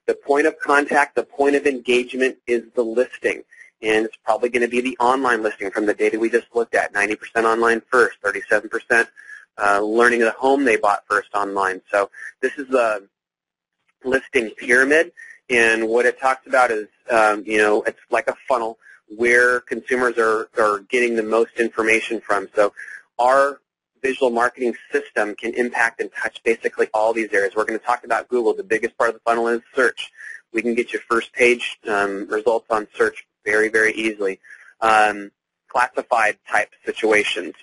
The point of contact, the point of engagement is the listing. And it's probably going to be the online listing from the data we just looked at, 90% online first, 37% learning the home they bought first online. So this is the listing pyramid, and what it talks about is, it's like a funnel where consumers are getting the most information from. So our visual marketing system can impact and touch basically all these areas. We're going to talk about Google. The biggest part of the funnel is search. We can get your first page results on search very, very easily. Classified type situations.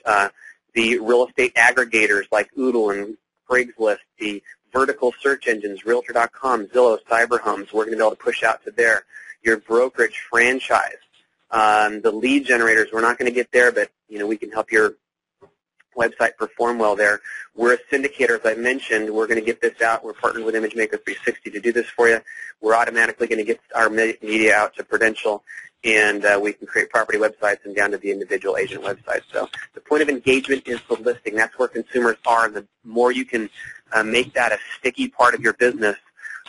The real estate aggregators like Oodle and Craigslist, the vertical search engines, Realtor.com, Zillow, Cyberhomes, we're going to be able to push out to there. Your brokerage franchise. The lead generators, we're not going to get there, but we can help your website perform well there. We're a syndicator, as I mentioned. We're going to get this out. We're partnered with ImageMaker 360 to do this for you. We're automatically going to get our media out to Prudential, and we can create property websites and down to the individual agent websites. So the point of engagement is the listing. That's where consumers are. The more you can make that a sticky part of your business,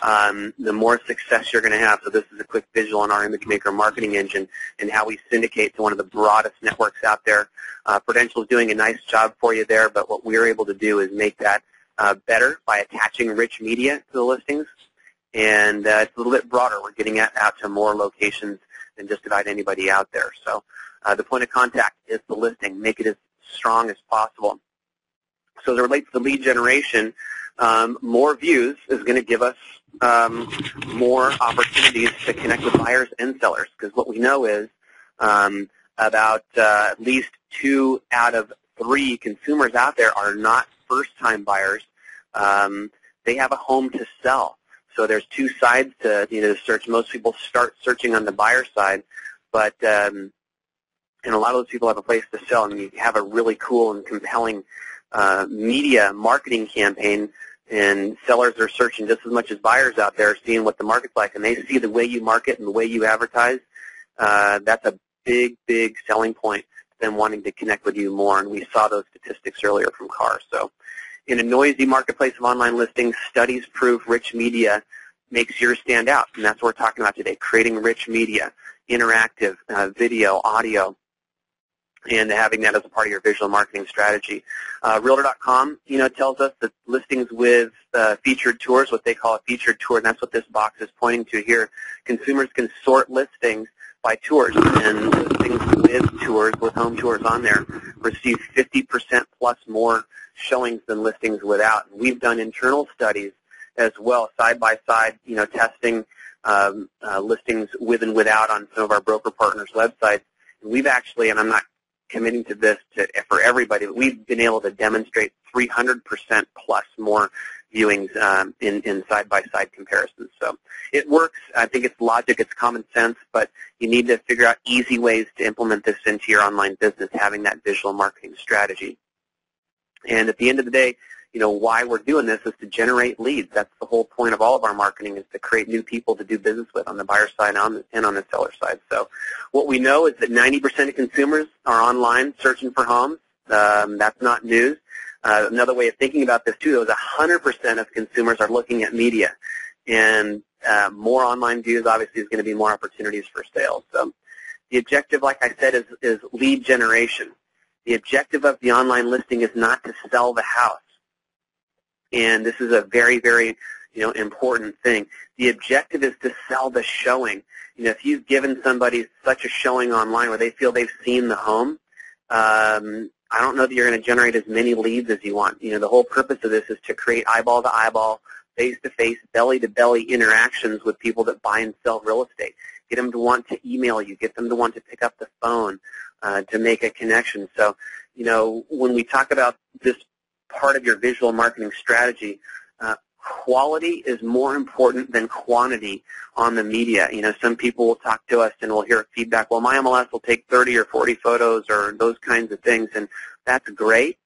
the more success you're going to have. So this is a quick visual on our ImageMaker marketing engine and how we syndicate to one of the broadest networks out there. Prudential is doing a nice job for you there, but what we're able to do is make that better by attaching rich media to the listings. And it's a little bit broader. We're getting it out to more locations than just about anybody out there. So the point of contact is the listing. Make it as strong as possible. So as it relates to lead generation, more views is going to give us more opportunities to connect with buyers and sellers, because what we know is about at least 2 out of 3 consumers out there are not first-time buyers. They have a home to sell. So there's 2 sides to the search. Most people start searching on the buyer side, but and a lot of those people have a place to sell, and you have a really cool and compelling media marketing campaign, and sellers are searching just as much as buyers out there, seeing what the market's like, and they see the way you market and the way you advertise. That's a big, big selling point to them wanting to connect with you more, and we saw those statistics earlier from Carr. So in a noisy marketplace of online listings, studies prove rich media makes yours stand out, and that's what we're talking about today, creating rich media, interactive, video, audio, and having that as a part of your visual marketing strategy. Realtor.com, tells us that listings with featured tours, what they call a featured tour, and that's what this box is pointing to here. Consumers can sort listings by tours, and listings with tours, with home tours on there, receive 50% plus more showings than listings without. And we've done internal studies as well, side-by-side, testing listings with and without on some of our broker partners' websites. And we've actually, and I'm not committing to this for everybody, but we've been able to demonstrate 300% plus more viewings in side-by-side comparisons. So it works. I think it's logic, it's common sense, but you need to figure out easy ways to implement this into your online business, having that visual marketing strategy. And at the end of the day, why we're doing this is to generate leads. That's the whole point of all of our marketing, is to create new people to do business with on the buyer side and on the seller side. So what we know is that 90% of consumers are online searching for homes. That's not news. Another way of thinking about this, too, though, is 100% of consumers are looking at media. And more online views, obviously, is going to be more opportunities for sales. So the objective, like I said, is lead generation. The objective of the online listing is not to sell the house. And this is a very, very, important thing. The objective is to sell the showing. If you've given somebody such a showing online where they feel they've seen the home, I don't know that you're going to generate as many leads as you want. The whole purpose of this is to create eyeball-to-eyeball, face-to-face, belly-to-belly interactions with people that buy and sell real estate. Get them to want to email you. Get them to want to pick up the phone to make a connection. So, when we talk about this part of your visual marketing strategy, quality is more important than quantity on the media. Some people will talk to us and we'll hear feedback, well, my MLS will take 30 or 40 photos or those kinds of things, and that's great,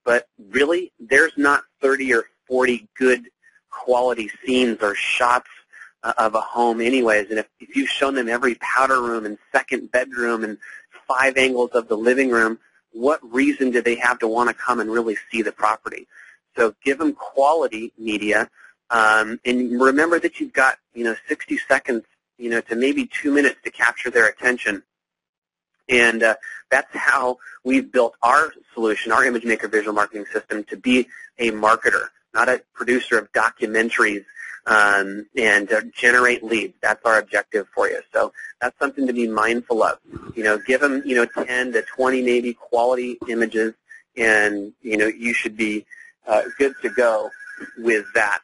but really there's not 30 or 40 good quality scenes or shots of a home anyways. And if you've shown them every powder room and second bedroom and 5 angles of the living room, what reason do they have to want to come and really see the property? So give them quality media, And remember that you've got 60 seconds to maybe 2 minutes to capture their attention. And that's how we've built our solution, our ImageMaker visual marketing system, to be a marketer, not a producer of documentaries, and generate leads. That's our objective for you. So that's something to be mindful of. Give them 10 to 20 maybe quality images, and you should be good to go with that.